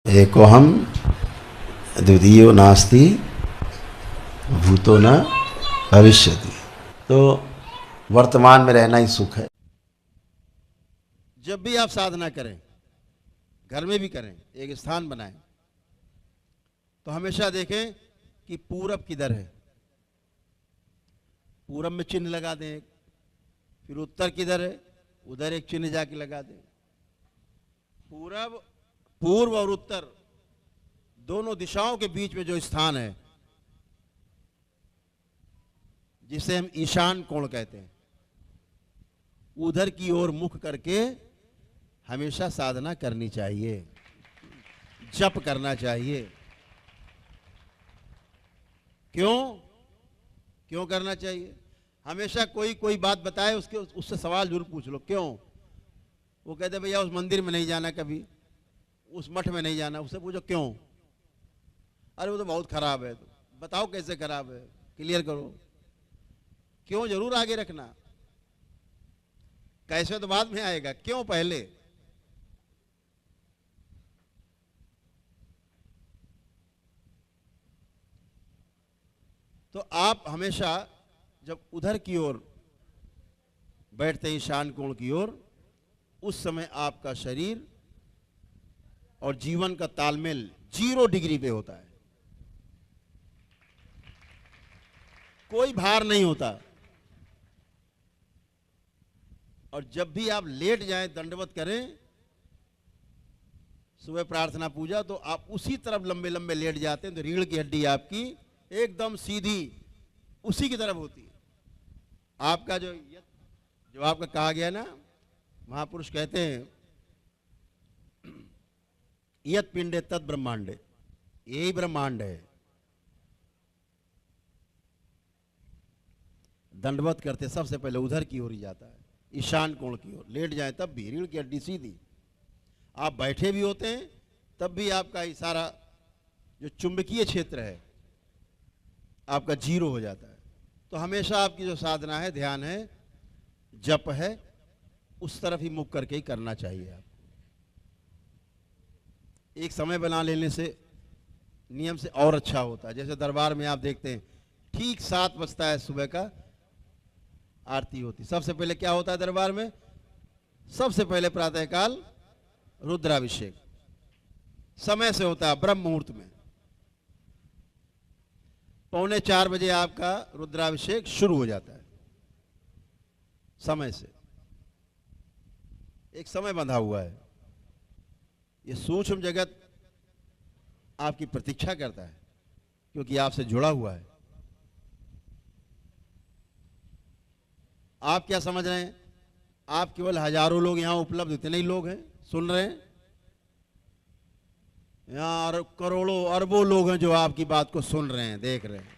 एकोहम द्वितीयो नास्ति भूतो न भविष्यति। तो वर्तमान में रहना ही सुख है। जब भी आप साधना करें, घर में भी करें, एक स्थान बनाएं, तो हमेशा देखें कि पूरब किधर है। पूरब में चिन्ह लगा दें, फिर उत्तर किधर है, उधर एक चिन्ह जाके लगा दें। पूर्व और उत्तर दोनों दिशाओं के बीच में जो स्थान है, जिसे हम ईशान कोण कहते हैं, उधर की ओर मुख करके हमेशा साधना करनी चाहिए, जप करना चाहिए। क्यों करना चाहिए? हमेशा कोई बात बताए, उससे सवाल जरूर पूछ लो, क्यों? वो कहते भैया उस मंदिर में नहीं जाना, कभी उस मठ में नहीं जाना। उससे पूछो क्यों? अरे वो तो बहुत खराब है। तो बताओ कैसे खराब है, क्लियर करो। क्यों जरूर आगे रखना, कैसे तो बाद में आएगा, क्यों पहले। तो आप हमेशा जब उधर की ओर बैठते हैं, ईशान कोण की ओर, उस समय आपका शरीर और जीवन का तालमेल 0 डिग्री पे होता है, कोई भार नहीं होता। और जब भी आप लेट जाएं, दंडवत करें, सुबह प्रार्थना पूजा, तो आप उसी तरफ लंबे लंबे लेट जाते हैं, तो रीढ़ की हड्डी आपकी एकदम सीधी उसी की तरफ होती है। आपका जो आपका कहा गया ना, महापुरुष कहते हैं यत पिंडे तद ब्रह्मांडे, यही ब्रह्मांड है। दंडवत करते सबसे पहले उधर की ओर ही जाता है, ईशान कोण की ओर। लेट जाए तब भी रीढ़ की हड्डी सीधी। आप बैठे भी होते हैं तब भी आपका इशारा, जो चुंबकीय क्षेत्र है आपका 0 हो जाता है। तो हमेशा आपकी जो साधना है, ध्यान है, जप है, उस तरफ ही मुख करके ही करना चाहिए। आपको एक समय बना लेने से नियम से और अच्छा होता है। जैसे दरबार में आप देखते हैं, ठीक 7 बजता है सुबह का, आरती होती। सबसे पहले क्या होता है दरबार में? सबसे पहले प्रातःकाल रुद्राभिषेक समय से होता है, ब्रह्म मुहूर्त में। 3:45 बजे आपका रुद्राभिषेक शुरू हो जाता है, समय से। एक समय बंधा हुआ है। ये सूक्ष्म जगत आपकी प्रतीक्षा करता है, क्योंकि आपसे जुड़ा हुआ है। आप क्या समझ रहे हैं? आप केवल हजारों लोग यहां उपलब्ध, इतने ही लोग हैं सुन रहे हैं? यहां करोड़ों अरबों लोग हैं जो आपकी बात को सुन रहे हैं, देख रहे हैं।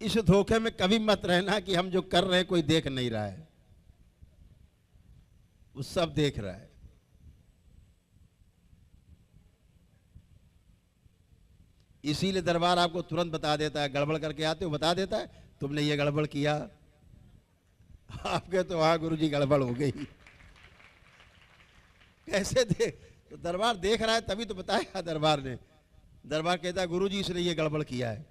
इस धोखे में कभी मत रहना कि हम जो कर रहे हैं कोई देख नहीं रहा है। वो सब देख रहा है। इसीलिए दरबार आपको तुरंत बता देता है, गड़बड़ करके आते हो बता देता है, तुमने ये गड़बड़ किया। आपके तो वहां गुरुजी गड़बड़ हो गई। कैसे तो दरबार देख रहा है तभी तो बताया दरबार ने। दरबार कहता है गुरुजी इसने ये गड़बड़ किया है।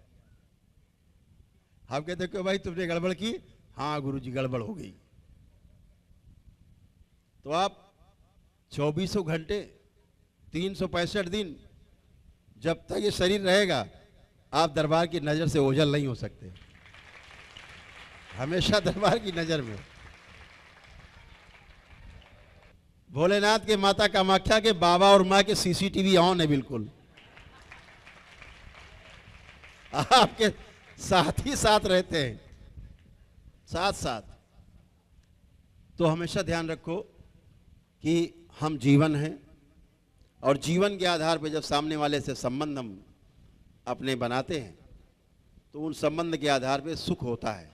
आप कहते क्यों भाई, तुमने गड़बड़ की? हाँ गुरुजी गड़बड़ हो गई। तो आप 24 घंटे 365 दिन जब तक ये शरीर रहेगा, आप दरबार की नजर से ओझल नहीं हो सकते। हमेशा दरबार की नजर में। भोलेनाथ के, माता कामाख्या के, बाबा और मां के सीसीटीवी ऑन है बिल्कुल, आपके साथ ही साथ रहते हैं, साथ साथ। तो हमेशा ध्यान रखो कि हम जीवन हैं, और जीवन के आधार पर जब सामने वाले से संबंध हम अपने बनाते हैं, तो उन संबंध के आधार पर सुख होता है।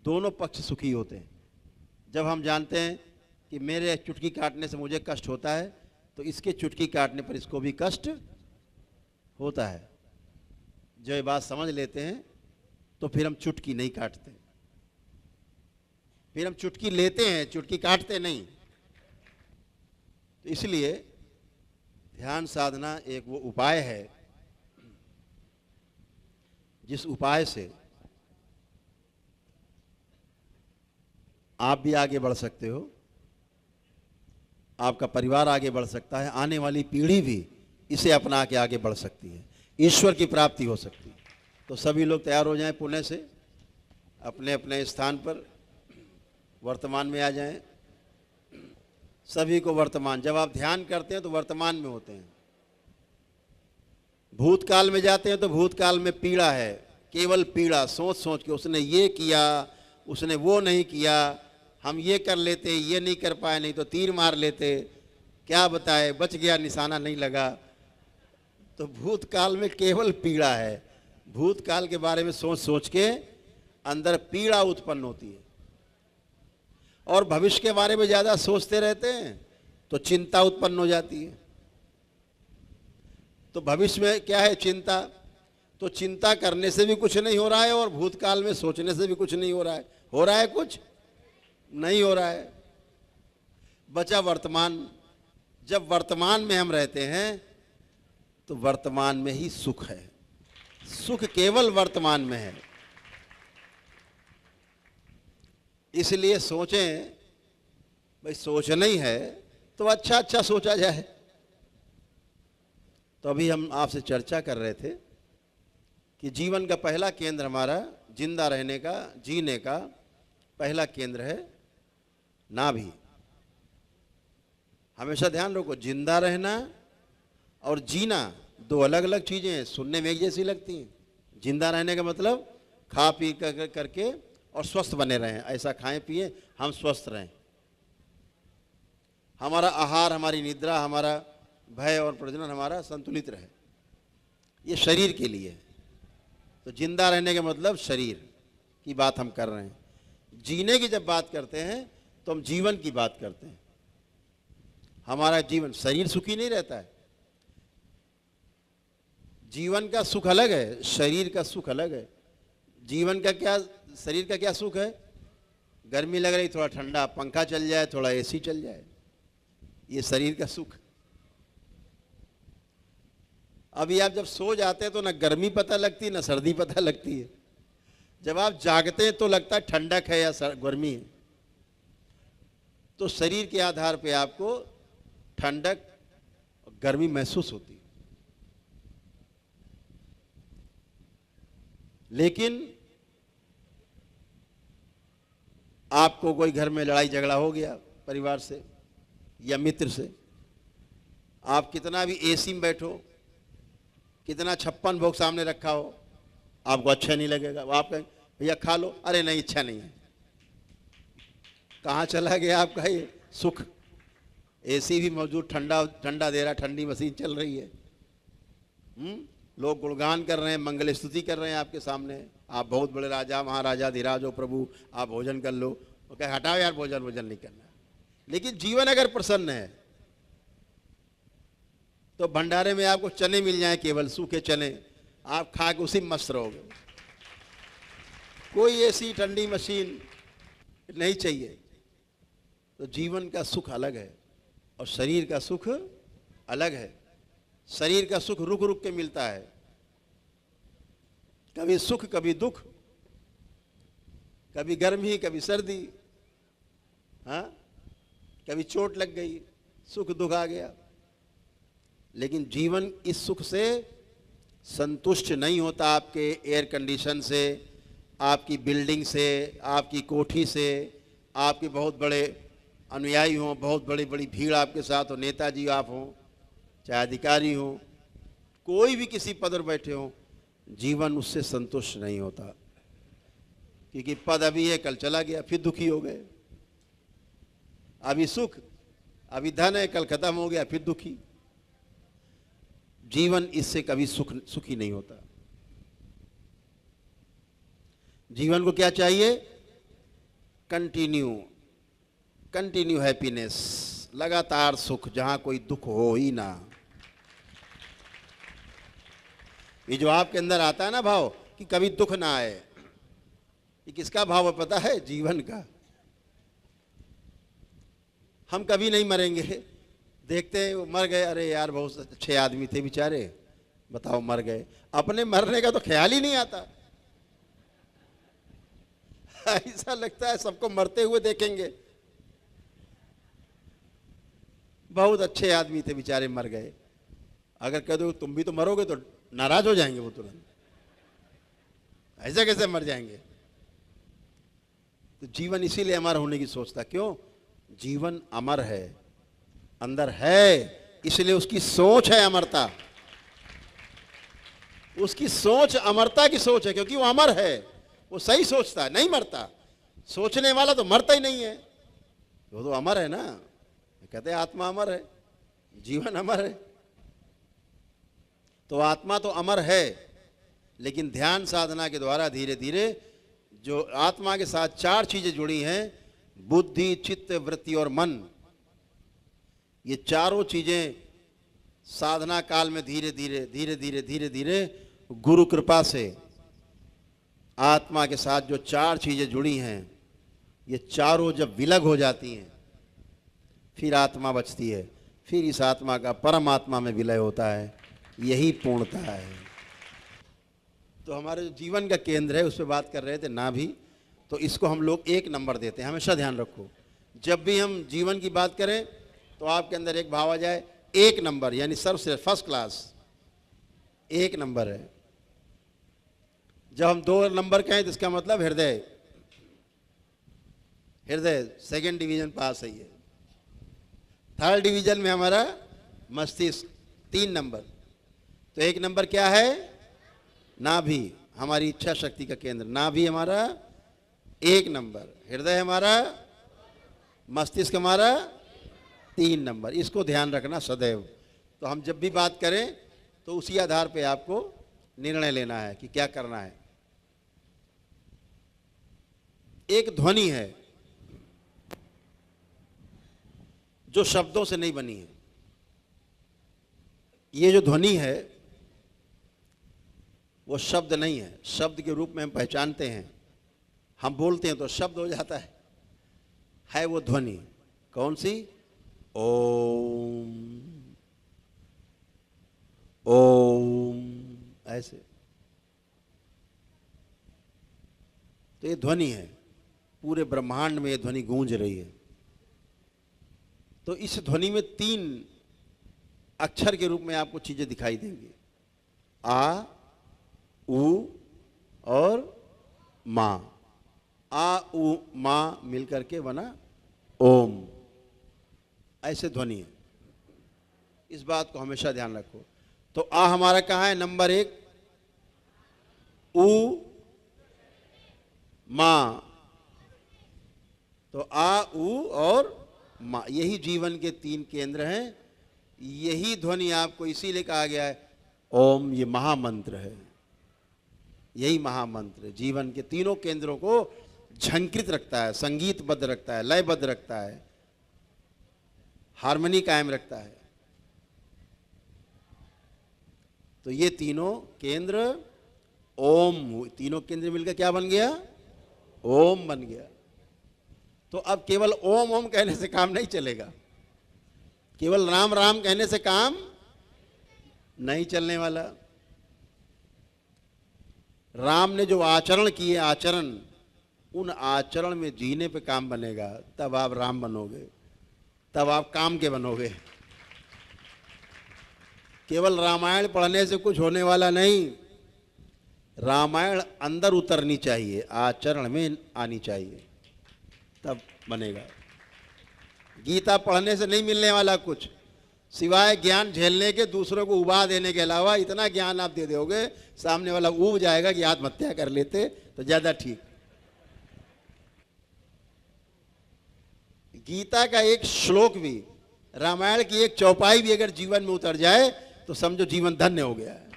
दोनों पक्ष सुखी होते हैं। जब हम जानते हैं कि मेरे चुटकी काटने से मुझे कष्ट होता है, तो इसके चुटकी काटने पर इसको भी कष्ट होता है। जब ये बात समझ लेते हैं तो फिर हम चुटकी नहीं काटते। फिर हम चुटकी लेते हैं, चुटकी काटते नहीं। तो इसलिए ध्यान साधना एक वो उपाय है जिस उपाय से आप भी आगे बढ़ सकते हो, आपका परिवार आगे बढ़ सकता है, आने वाली पीढ़ी भी इसे अपना के आगे बढ़ सकती है, ईश्वर की प्राप्ति हो सकती है। तो सभी लोग तैयार हो जाएं, पुणे से अपने अपने स्थान पर वर्तमान में आ जाएं। सभी को वर्तमान, जब आप ध्यान करते हैं तो वर्तमान में होते हैं। भूतकाल में जाते हैं तो भूतकाल में पीड़ा है, केवल पीड़ा, सोच सोच के उसने ये किया, उसने वो नहीं किया, हम ये कर लेते, ये नहीं कर पाए, नहीं तो तीर मार लेते, क्या बताए, बच गया, निशाना नहीं लगा। तो भूतकाल में केवल पीड़ा है। भूतकाल के बारे में सोच सोच के अंदर पीड़ा उत्पन्न होती है। और भविष्य के बारे में ज़्यादा सोचते रहते हैं तो चिंता उत्पन्न हो जाती है। तो भविष्य में क्या है, चिंता। तो चिंता करने से भी कुछ नहीं हो रहा है और भूतकाल में सोचने से भी कुछ नहीं हो रहा है। हो रहा है कुछ? नहीं हो रहा है। बचा वर्तमान। जब वर्तमान में हम रहते हैं तो वर्तमान में ही सुख है। सुख केवल वर्तमान में है। इसलिए सोचें, भाई सोचना ही है तो अच्छा अच्छा सोचा जाए। तो अभी हम आपसे चर्चा कर रहे थे कि जीवन का पहला केंद्र हमारा, जिंदा रहने का, जीने का पहला केंद्र है नाभि। हमेशा ध्यान रखो, जिंदा रहना और जीना दो अलग अलग चीजें हैं, सुनने में एक जैसी लगती हैं। जिंदा रहने का मतलब खा पी करके और स्वस्थ बने रहें, ऐसा खाएं पिए हम स्वस्थ रहें। हमारा आहार, हमारी निद्रा, हमारा भय और प्रजनन हमारा संतुलित रहे, ये शरीर के लिए। तो जिंदा रहने का मतलब शरीर की बात हम कर रहे हैं। जीने की जब बात करते हैं तो हम जीवन की बात करते हैं। हमारा जीवन, शरीर सुखी नहीं रहता है। जीवन का सुख अलग है, शरीर का सुख अलग है। जीवन का क्या, शरीर का क्या सुख है? गर्मी लग रही, थोड़ा ठंडा पंखा चल जाए, थोड़ा एसी चल जाए, ये शरीर का सुख। अभी आप जब सो जाते हैं तो ना गर्मी पता लगती ना सर्दी पता लगती है। जब आप जागते हैं तो लगता है ठंडक है या गर्मी है। तो शरीर के आधार पे आपको ठंडक और गर्मी महसूस होती है। लेकिन आपको कोई घर में लड़ाई झगड़ा हो गया परिवार से या मित्र से, आप कितना भी एसी में बैठो, कितना 56 भोग सामने रखा हो, आपको अच्छा नहीं लगेगा। आप कहें भैया खा लो, अरे नहीं इच्छा नहीं है। कहाँ चला गया आपका ये सुख? एसी भी मौजूद, ठंडा ठंडा दे रहा, ठंडी मशीन चल रही है। लोग गुणगान कर रहे हैं, मंगल स्तुति कर रहे हैं आपके सामने, आप बहुत बड़े राजा महाराजा धीराज हो प्रभु, आप भोजन कर लो। वो कहे हटाओ यार, भोजन नहीं करना। लेकिन जीवन अगर प्रसन्न है तो भंडारे में आपको चने मिल जाए, केवल सूखे चने, आप खा के उसी में मस्त रहोगे। कोई ऐसी ठंडी मशीन नहीं चाहिए। तो जीवन का सुख अलग है और शरीर का सुख अलग है। शरीर का सुख रुक रुक के मिलता है, कभी सुख कभी दुख, कभी गर्मी कभी सर्दी, हाँ, कभी चोट लग गई, सुख दुख आ गया। लेकिन जीवन इस सुख से संतुष्ट नहीं होता। आपके एयर कंडीशन से, आपकी बिल्डिंग से, आपकी कोठी से, आपके बहुत बड़े अनुयायी हों, बहुत बड़ी बड़ी भीड़ आपके साथ हो, नेताजी आप हों, चाहे अधिकारी हो, कोई भी किसी पद पर बैठे हो, जीवन उससे संतुष्ट नहीं होता। क्योंकि पद अभी है, कल चला गया, फिर दुखी हो गए। अभी सुख, अभी धन है, कल खत्म हो गया, फिर दुखी। जीवन इससे कभी सुखी नहीं होता। जीवन को क्या चाहिए? कंटिन्यू हैप्पीनेस, लगातार सुख, जहां कोई दुख हो ही ना। ये जो आपके अंदर आता है ना भाव कि कभी दुख ना आए, ये किसका भाव है पता है? जीवन का। हम कभी नहीं मरेंगे। देखते हैं वो मर गए, अरे यार बहुत अच्छे आदमी थे बेचारे, बताओ मर गए। अपने मरने का तो ख्याल ही नहीं आता। ऐसा लगता है सबको मरते हुए देखेंगे। बहुत अच्छे आदमी थे बेचारे मर गए। अगर कह दो तुम भी तो मरोगे तो नाराज हो जाएंगे वो तुरंत, ऐसा कैसे मर जाएंगे। तो जीवन इसीलिए अमर होने की सोचता। क्यों? जीवन अमर है, अंदर है, इसलिए उसकी सोच है अमरता। उसकी सोच अमरता की सोच है, क्योंकि वो अमर है, वो सही सोचता है, नहीं मरता। सोचने वाला तो मरता ही नहीं है, वो तो अमर है ना। कहते हैं आत्मा अमर है, जीवन अमर है। तो आत्मा तो अमर है, लेकिन ध्यान साधना के द्वारा धीरे धीरे जो आत्मा के साथ चार चीजें जुड़ी हैं, बुद्धि, चित्त, वृत्ति और मन, ये चारों चीजें साधना काल में धीरे धीरे धीरे धीरे धीरे धीरे गुरु कृपा से आत्मा के साथ जो चार चीजें जुड़ी हैं, ये चारों जब विलग हो जाती हैं, फिर आत्मा बचती है। फिर इस आत्मा का परमात्मा में विलय होता है। यही पूर्णता है। तो हमारे जो जीवन का केंद्र है उस पर बात कर रहे थे, नाभि। तो इसको हम लोग 1 नंबर देते हैं। हमेशा ध्यान रखो, जब भी हम जीवन की बात करें तो आपके अंदर एक भाव आ जाए 1 नंबर, यानी सर्वश्रेष्ठ, फर्स्ट क्लास, 1 नंबर है। जब हम 2 नंबर कहें तो इसका मतलब हृदय, हृदय 2nd डिवीजन पास है ये। 3rd डिवीजन में हमारा मस्तिष्क, 3 नंबर। तो 1 नंबर क्या है? नाभि, हमारी इच्छा शक्ति का केंद्र। नाभि हमारा 1 नंबर, हृदय हमारा, मस्तिष्क हमारा 3 नंबर। इसको ध्यान रखना सदैव। तो हम जब भी बात करें तो उसी आधार पे आपको निर्णय लेना है कि क्या करना है। एक ध्वनि है जो शब्दों से नहीं बनी है। ये जो ध्वनि है वो शब्द नहीं है। शब्द के रूप में हम पहचानते हैं, हम बोलते हैं तो शब्द हो जाता है वो ध्वनि। कौन सी? ओम, ओम, ऐसे। तो ये ध्वनि है, पूरे ब्रह्मांड में ये ध्वनि गूंज रही है। तो इस ध्वनि में 3 अक्षर के रूप में आपको चीजें दिखाई देंगी, आ, उ और मा। आ, उ, मा मिलकर के बना ओम। ऐसे ध्वनि है। इस बात को हमेशा ध्यान रखो। तो आ हमारा कहाँ है? नंबर 1। उ, मा। तो आ, उ और मा, यही जीवन के 3 केंद्र हैं। यही ध्वनि आपको इसीलिए कहा गया है ओम, ये महामंत्र है। यही महामंत्र जीवन के तीनों केंद्रों को झंकृत रखता है, संगीतबद्ध रखता है, लयबद्ध रखता है, हार्मनी कायम रखता है। तो ये तीनों केंद्र ओम, तीनों केंद्र मिलकर क्या बन गया? ओम बन गया। तो अब केवल ओम ओम कहने से काम नहीं चलेगा, केवल राम राम कहने से काम नहीं चलने वाला। राम ने जो आचरण किए, आचरण, उन आचरण में जीने पे काम बनेगा, तब आप राम बनोगे, तब आप काम के बनोगे। केवल रामायण पढ़ने से कुछ होने वाला नहीं। रामायण अंदर उतरनी चाहिए, आचरण में आनी चाहिए, तब बनेगा। गीता पढ़ने से नहीं मिलने वाला कुछ, सिवाय ज्ञान झेलने के, दूसरों को उबा देने के अलावा। इतना ज्ञान आप दे दोगे, सामने वाला ऊब जाएगा कि आत्महत्या कर लेते तो ज्यादा ठीक। गीता का एक श्लोक भी, रामायण की एक चौपाई भी अगर जीवन में उतर जाए तो समझो जीवन धन्य हो गया है।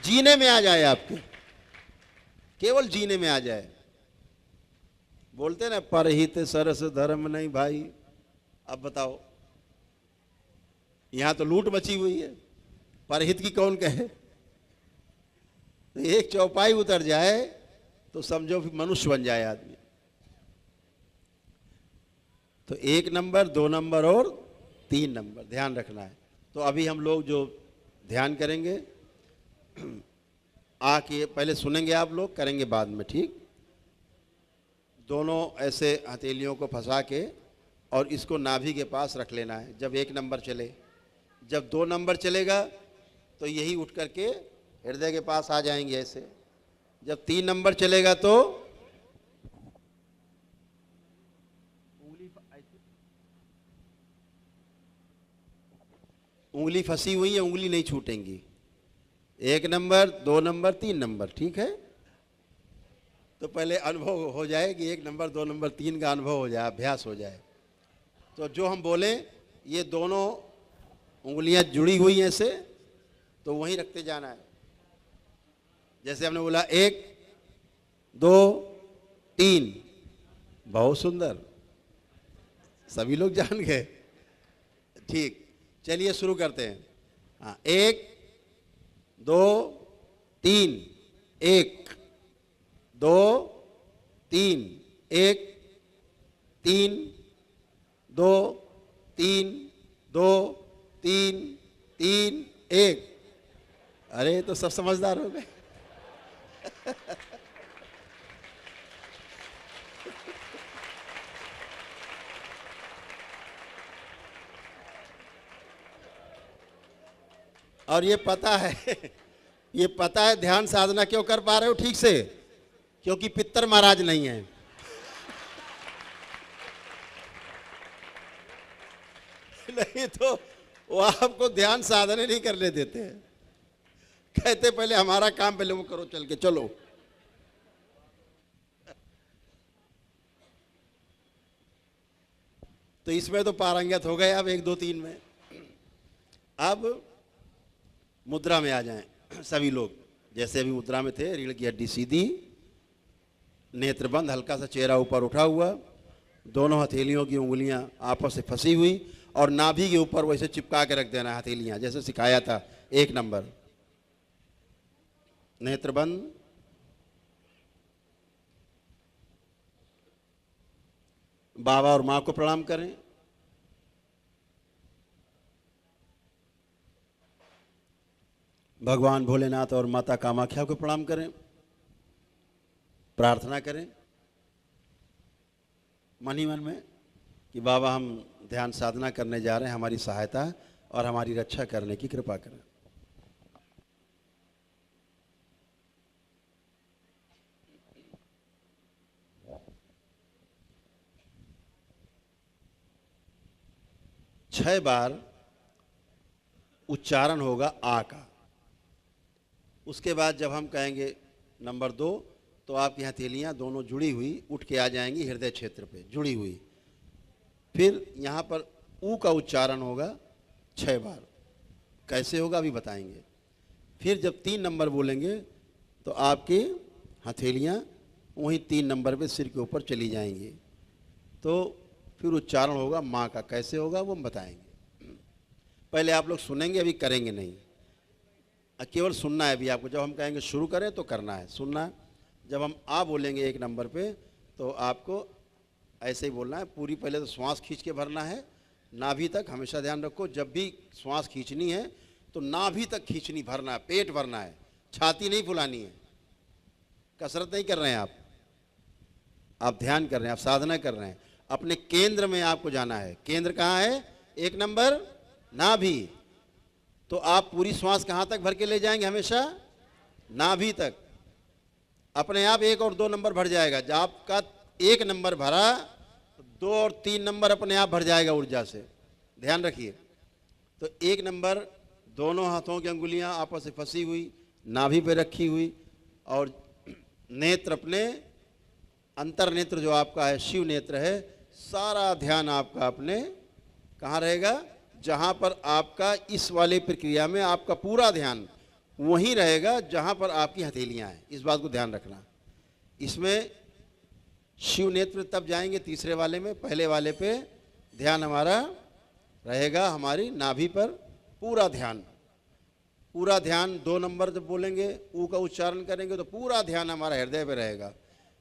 जीने में आ जाए आपके, केवल जीने में आ जाए। बोलते ना परहित सरस धर्म नहीं भाई। अब बताओ, यहां तो लूट मची हुई है, परहित की कौन कहे। तो एक चौपाई उतर जाए तो समझो फिर मनुष्य बन जाए आदमी। तो 1 नंबर, 2 नंबर और 3 नंबर ध्यान रखना है। तो अभी हम लोग जो ध्यान करेंगे, आके पहले सुनेंगे आप लोग, करेंगे बाद में, ठीक। दोनों ऐसे हथेलियों को फंसा के और इसको नाभि के पास रख लेना है जब 1 नंबर चले। जब 2 नंबर चलेगा तो यही उठ करके हृदय के पास आ जाएंगे ऐसे। जब 3 नंबर चलेगा तो उंगली फंसी हुई है, उंगली नहीं छूटेंगी। 1 नंबर, 2 नंबर, 3 नंबर, ठीक है। तो पहले अनुभव हो जाए कि 1 नंबर, 2 नंबर, 3 का अनुभव हो जाए, अभ्यास हो जाए। तो जो हम बोले ये दोनों उंगलियां जुड़ी हुई हैं ऐसे, तो वहीं रखते जाना है। जैसे हमने बोला 1, 2, 3, बहुत सुंदर, सभी लोग जान गए, ठीक। चलिए शुरू करते हैं। हाँ, 1, 2, 3, 1, 2, 3, 1, 3, 2, 3, 2, 3, 3, 1। अरे तो सब समझदार हो गए। और ये पता है ध्यान साधना क्यों कर पा रहे हो ठीक से, क्योंकि पित्तर महाराज नहीं है। नहीं तो वो आपको ध्यान साधना नहीं करने देते हैं, कहते पहले हमारा काम पहले वो करो, चल के चलो। तो इसमें तो पारंगत हो गए अब 1, 2, 3 में। अब मुद्रा में आ जाएं सभी लोग, जैसे अभी मुद्रा में थे। रीढ़ की हड्डी सीधी, नेत्र बंद, हल्का सा चेहरा ऊपर उठा हुआ, दोनों हथेलियों की उंगलियां आपस से फंसी हुई और नाभि के ऊपर वैसे चिपका के रख देना हथेलियां, जैसे सिखाया था 1 नंबर। नेत्र बंद, बाबा और माँ को प्रणाम करें। भगवान भोलेनाथ और माता कामाख्या को प्रणाम करें, प्रार्थना करें मन ही मन में कि बाबा हम ध्यान साधना करने जा रहे हैं, हमारी सहायता और हमारी रक्षा करने की कृपा करें। छह बार उच्चारण होगा आ का। उसके बाद जब हम कहेंगे नंबर 2, तो आपकी हथेलियां दोनों जुड़ी हुई उठ के आ जाएंगी हृदय क्षेत्र पे, जुड़ी हुई। फिर यहाँ पर ऊ का उच्चारण होगा 6 बार। कैसे होगा अभी बताएंगे। फिर जब 3 नंबर बोलेंगे तो आपकी हथेलियां वहीं 3 नंबर पे सिर के ऊपर चली जाएंगी। तो फिर उच्चारण होगा माँ का। कैसे होगा वो हम बताएंगे। पहले आप लोग सुनेंगे, अभी करेंगे नहीं, केवल सुनना है। अभी आपको जब हम कहेंगे शुरू करें तो करना है, सुनना है। जब हम आ बोलेंगे 1 नंबर पे तो आपको ऐसे ही बोलना है। पूरी पहले तो श्वास खींच के भरना है नाभि तक। हमेशा ध्यान रखो, जब भी श्वास खींचनी है तो नाभि तक खींचनी, भरना है, पेट भरना है, छाती नहीं फुलानी है। कसरत नहीं कर रहे हैं आप ध्यान कर रहे हैं, आप साधना कर रहे हैं। अपने केंद्र में आपको जाना है। केंद्र कहाँ है? 1 नंबर नाभि। तो आप पूरी श्वास कहाँ तक भर के ले जाएंगे? हमेशा नाभि तक। अपने आप 1 और 2 नंबर भर जाएगा। जब आपका 1 नंबर भरा, 2 और 3 नंबर अपने आप भर जाएगा ऊर्जा से। ध्यान रखिए। तो 1 नंबर, दोनों हाथों की अंगुलियां आपस में फंसी हुई, नाभि पे रखी हुई, और नेत्र अपने अंतर नेत्र जो आपका है, शिव नेत्र है, सारा ध्यान आपका अपने कहाँ रहेगा? जहाँ पर आपका इस वाले प्रक्रिया में आपका पूरा ध्यान वहीं रहेगा जहाँ पर आपकी हथेलियाँ हैं। इस बात को ध्यान रखना। इसमें शिव नेत्र तब जाएंगे तीसरे वाले में। पहले वाले पे ध्यान हमारा रहेगा हमारी नाभि पर, पूरा ध्यान। 2 नंबर जब बोलेंगे ऊ का उच्चारण करेंगे तो पूरा ध्यान हमारा हृदय पे रहेगा।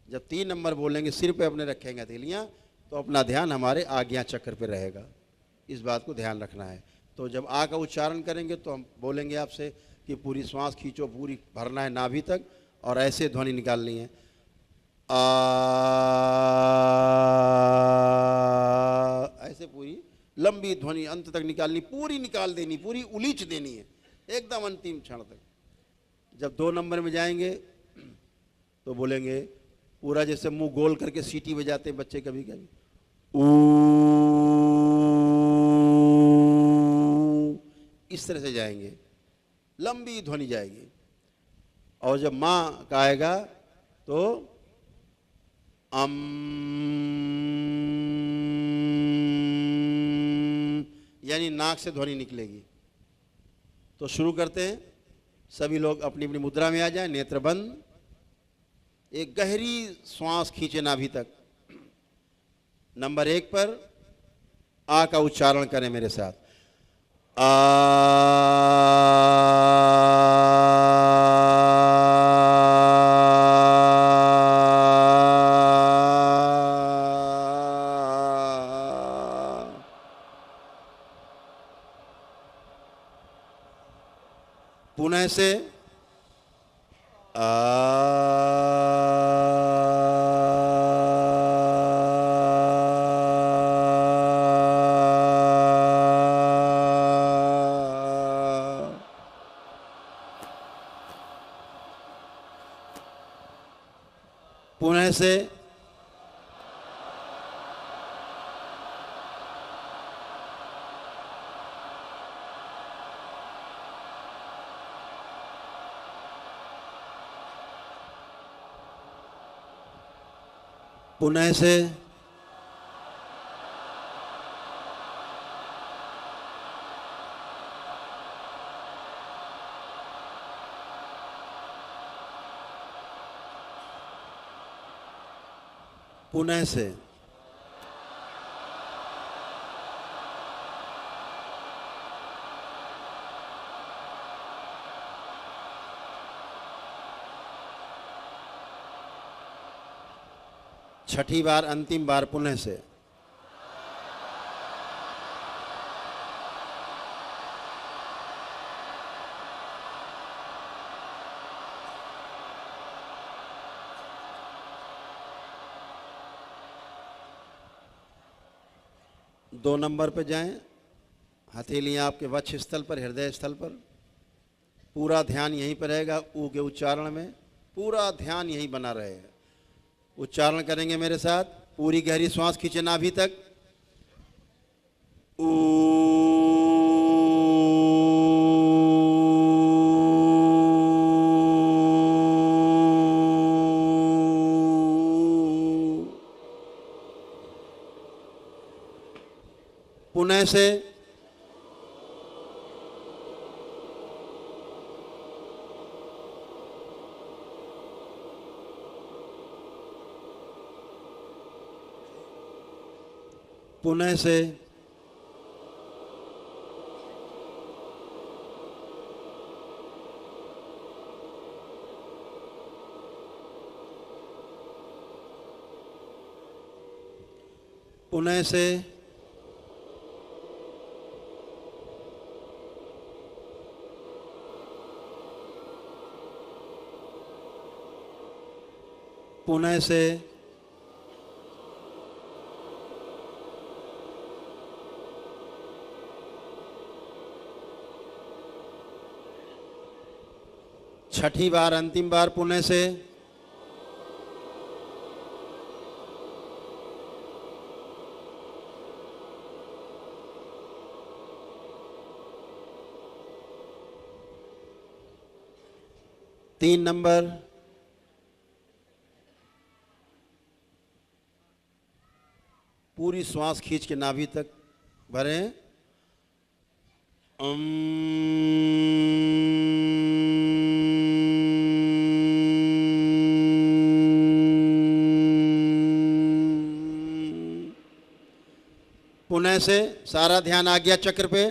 जब 3 नंबर बोलेंगे सिर पे अपने रखेंगे हथेलियाँ, तो अपना ध्यान हमारे आज्ञा चक्र पे रहेगा। इस बात को ध्यान रखना है। तो जब आ का उच्चारण करेंगे तो हम बोलेंगे आपसे कि पूरी श्वास खींचो, पूरी भरना है नाभि तक और ऐसे ध्वनि निकालनी है। आ, ऐसे पूरी लंबी ध्वनि अंत तक निकालनी, पूरी निकाल देनी, पूरी उलीच देनी है एकदम अंतिम क्षण तक। जब 2 नंबर में जाएंगे तो बोलेंगे पूरा जैसे मुंह गोल करके सीटी बजाते हैं बच्चे कभी कभी, ऊ, इस तरह से जाएंगे, लंबी ध्वनि जाएगी। और जब माँ का आएगा तो अम, यानी नाक से ध्वनि निकलेगी। तो शुरू करते हैं। सभी लोग अपनी अपनी मुद्रा में आ जाएं, नेत्र बंद, एक गहरी श्वास खींचे नाभि तक। नंबर 1 पर आ का उच्चारण करें मेरे साथ। आ, पुनः से पुनः से पुनः से पुनः से छठी बार, अंतिम बार पुनः से। दो नंबर पे जाएं, हथेलियां आपके वक्ष स्थल पर, हृदय स्थल पर, पूरा ध्यान यहीं पर रहेगा। ऊ के उच्चारण में पूरा ध्यान यहीं बना रहेगा। उच्चारण करेंगे मेरे साथ, पूरी गहरी श्वास खींचे नाभि तक। पुनः से पुनः से पुनः से पुनः से छठी बार, अंतिम बार पुनः से। तीन नंबर, पूरी श्वास खींच के नाभि तक भरें। पुनः से सारा ध्यान आज्ञा चक्र पे।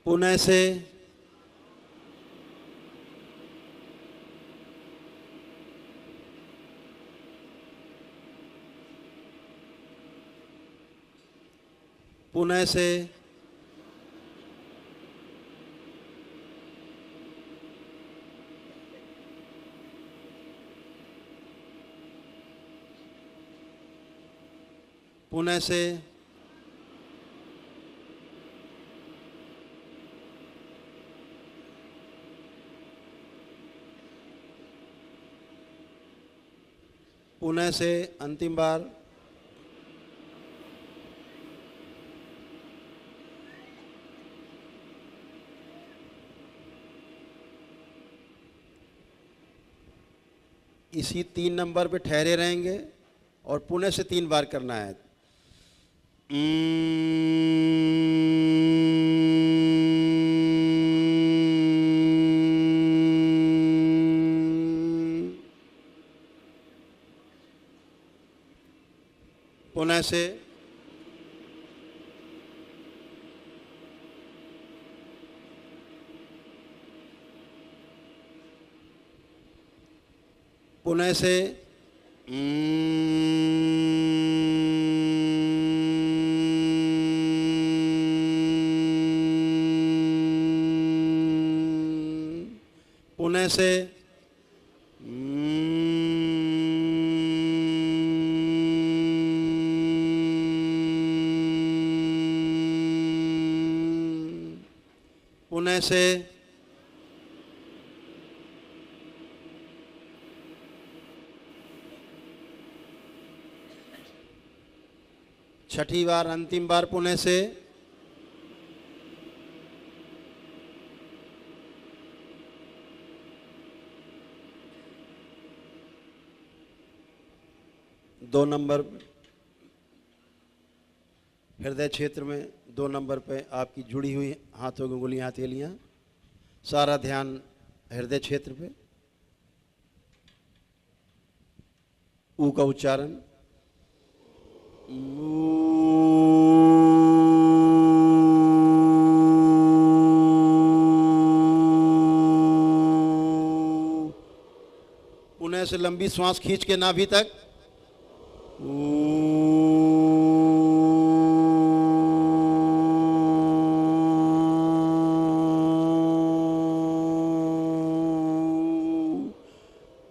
पुणे से पुणे से पुणे से पुणे से अंतिम बार इसी 3 नंबर पे ठहरे रहेंगे और पुणे से 3 बार करना है। पुणे से पुणे से पुणे से पुणे से छठी बार अंतिम बार पुणे से दो नंबर हृदय क्षेत्र में 2 नंबर पे आपकी जुड़ी हुई हाथों की उंगलियां हथेलियां, सारा ध्यान हृदय क्षेत्र पे। ऊ का उच्चारण पुणे से लंबी श्वास खींच के नाभि तक।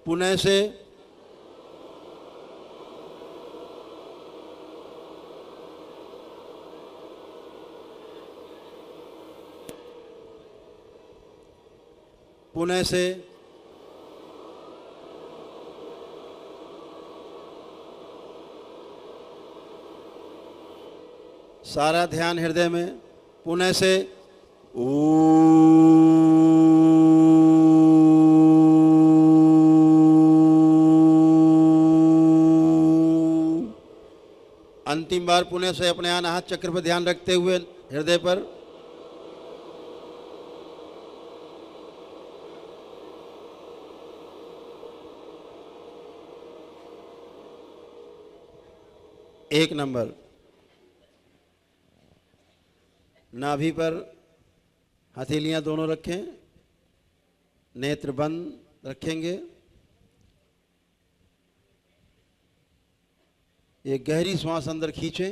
पुणे से पुणे से सारा ध्यान हृदय में। पुणे से अंतिम बार पुणे से अपने अनाहत चक्र पर ध्यान रखते हुए हृदय पर। एक नंबर नाभि पर हथेलियां दोनों रखें, नेत्र बंद रखेंगे। एक गहरी श्वास अंदर खींचें।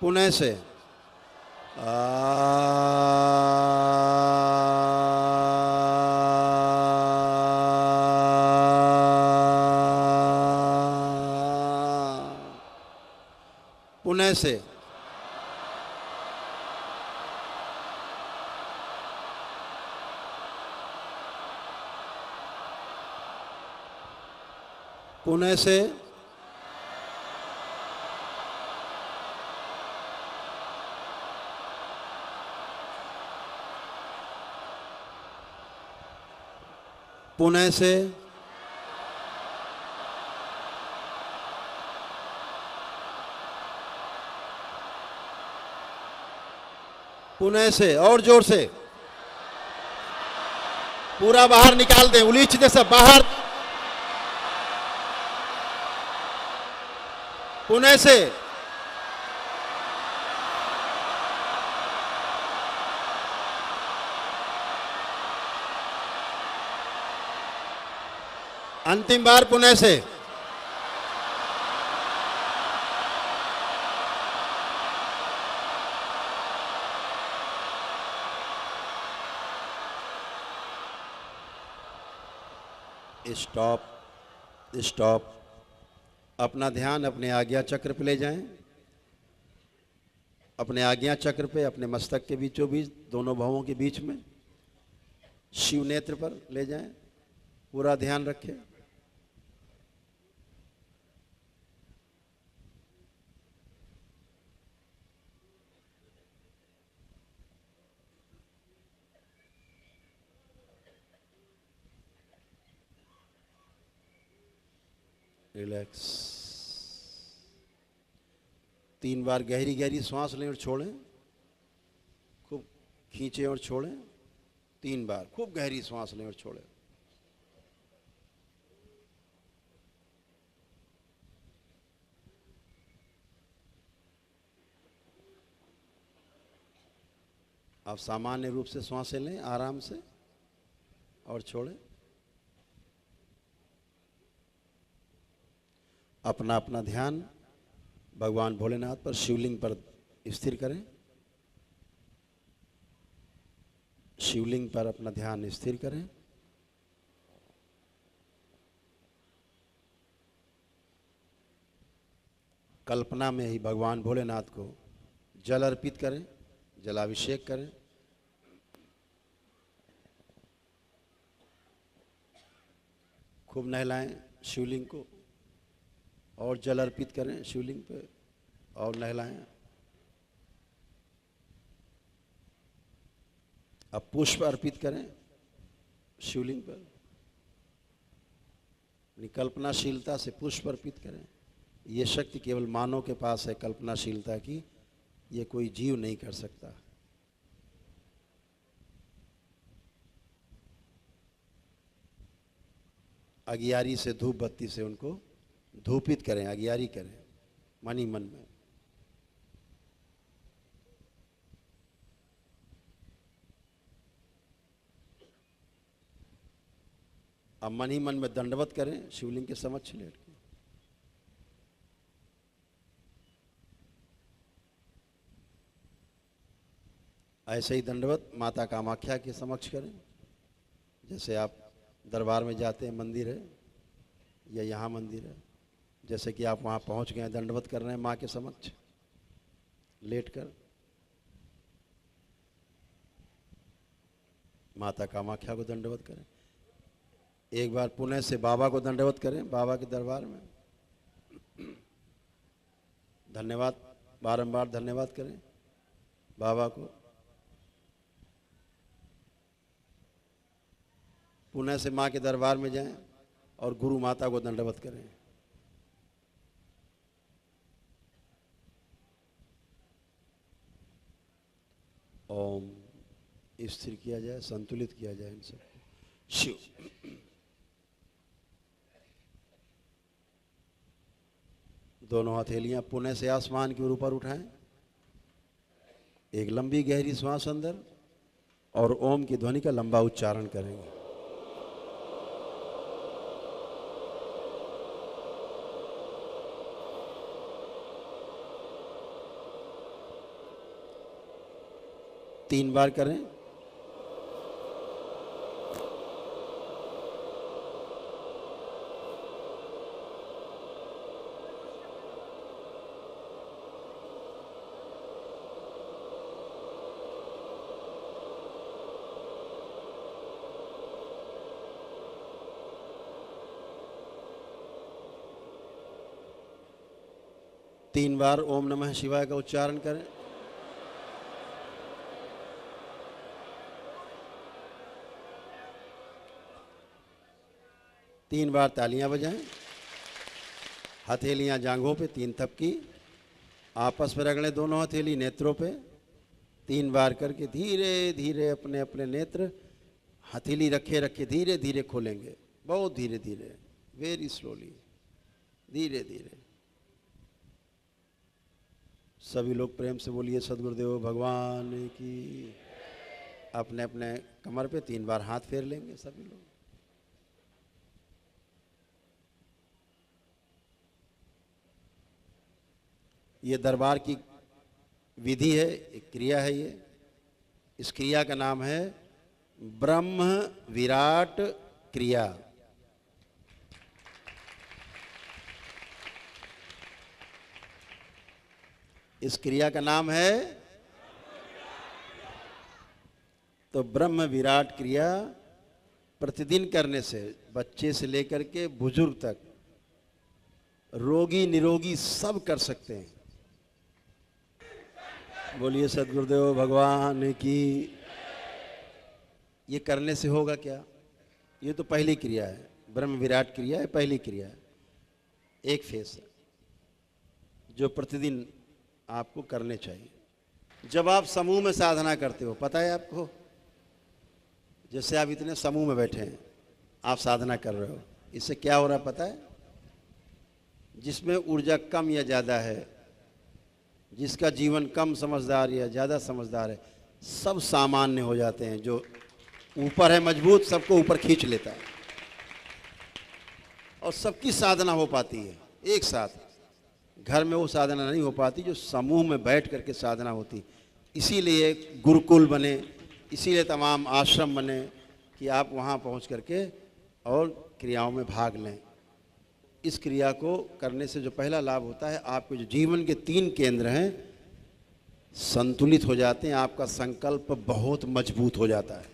पुणे से पुणे से पुणे से पुणे से पुनः से और जोर से, पूरा बाहर निकाल दें, उलीच दे सब बाहर। पुनः से, अंतिम बार पुनः से। Stop, stop. अपना ध्यान अपने आज्ञा चक्र पे ले जाएं। अपने आज्ञा चक्र पे, अपने मस्तक के बीचों बीच, दोनों भवों के बीच में शिव नेत्र पर ले जाएं। पूरा ध्यान रखें। रिलैक्स। 3 बार गहरी गहरी सांस लें और छोड़ें। खूब खींचें और छोड़ें। 3 बार खूब गहरी सांस लें और छोड़ें। आप सामान्य रूप से सांसें लें आराम से और छोड़ें। अपना अपना ध्यान भगवान भोलेनाथ पर, शिवलिंग पर स्थिर करें। शिवलिंग पर अपना ध्यान स्थिर करें। कल्पना में ही भगवान भोलेनाथ को जल अर्पित करें, जलाभिषेक करें। खूब नहलाएं शिवलिंग को और जल अर्पित करें शिवलिंग पे और नहलाएं। अब पुष्प अर्पित करें शिवलिंग पर। अपनी कल्पनाशीलता से पुष्प अर्पित करें। ये शक्ति केवल मानव के पास है, कल्पनाशीलता की। ये कोई जीव नहीं कर सकता। अगियारी से, धूप बत्ती से उनको धूपित करें, अगियारी करें मन ही मन में। अब मन ही मन में दंडवत करें शिवलिंग के समक्ष लेट के। ऐसे ही दंडवत माता कामाख्या के समक्ष करें। जैसे आप दरबार में जाते हैं, मंदिर है या यहाँ मंदिर है, जैसे कि आप वहाँ पहुँच गए, दंडवत कर रहे हैं माँ के समक्ष लेटकर। माता कामाख्या को दंडवत करें। एक बार पुनः से बाबा को दंडवत करें, बाबा के दरबार में। धन्यवाद, बारंबार धन्यवाद करें बाबा को। पुनः से माँ के दरबार में जाएं और गुरु माता को दंडवत करें। ओम स्थिर किया जाए, संतुलित किया जाए इन सबको। शिव। दोनों हथेलियां पुनः से आसमान के ऊपर उठाएं। एक लंबी गहरी श्वास अंदर और ओम की ध्वनि का लंबा उच्चारण करेंगे। तीन बार करें। तीन बार ओम नमः शिवाय का उच्चारण करें। तीन बार तालियां बजाएं। हथेलियां जांघों पे, तीन थपकी आपस में रगड़ें दोनों हथेली नेत्रों पे। 3 बार करके धीरे धीरे अपने अपने नेत्र हथेली रखे रखे धीरे धीरे खोलेंगे, बहुत धीरे धीरे, वेरी स्लोली, धीरे धीरे। सभी लोग प्रेम से बोलिए सदगुरुदेव भगवान की। अपने अपने कमर पे 3 बार हाथ फेर लेंगे सभी लोग। ये दरबार की विधि है, एक क्रिया है ये। इस क्रिया का नाम है ब्रह्म विराट क्रिया। इस क्रिया का नाम है, तो ब्रह्म विराट क्रिया प्रतिदिन करने से बच्चे से लेकर के बुजुर्ग तक, रोगी निरोगी सब कर सकते हैं। बोलिए सदगुरुदेव भगवान की। ये करने से होगा क्या? ये तो पहली क्रिया है, ब्रह्म विराट क्रिया है, पहली क्रिया है, एक फेस है जो प्रतिदिन आपको करने चाहिए। जब आप समूह में साधना करते हो, पता है आपको, जैसे आप इतने समूह में बैठे हैं, आप साधना कर रहे हो, इससे क्या हो रहा है पता है? जिसमें ऊर्जा कम या ज़्यादा है, जिसका जीवन कम समझदार या ज़्यादा समझदार है, सब सामान्य हो जाते हैं। जो ऊपर है मजबूत, सबको ऊपर खींच लेता है और सबकी साधना हो पाती है एक साथ। घर में वो साधना नहीं हो पाती जो समूह में बैठ करके साधना होती। इसीलिए गुरुकुल बने, इसीलिए तमाम आश्रम बने कि आप वहाँ पहुँच करके और क्रियाओं में भाग लें। इस क्रिया को करने से जो पहला लाभ होता है, आपके जो जीवन के 3 केंद्र हैं संतुलित हो जाते हैं, आपका संकल्प बहुत मजबूत हो जाता है।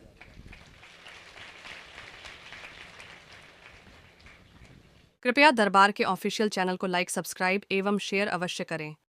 कृपया दरबार के ऑफिशियल चैनल को लाइक, सब्सक्राइब एवं शेयर अवश्य करें।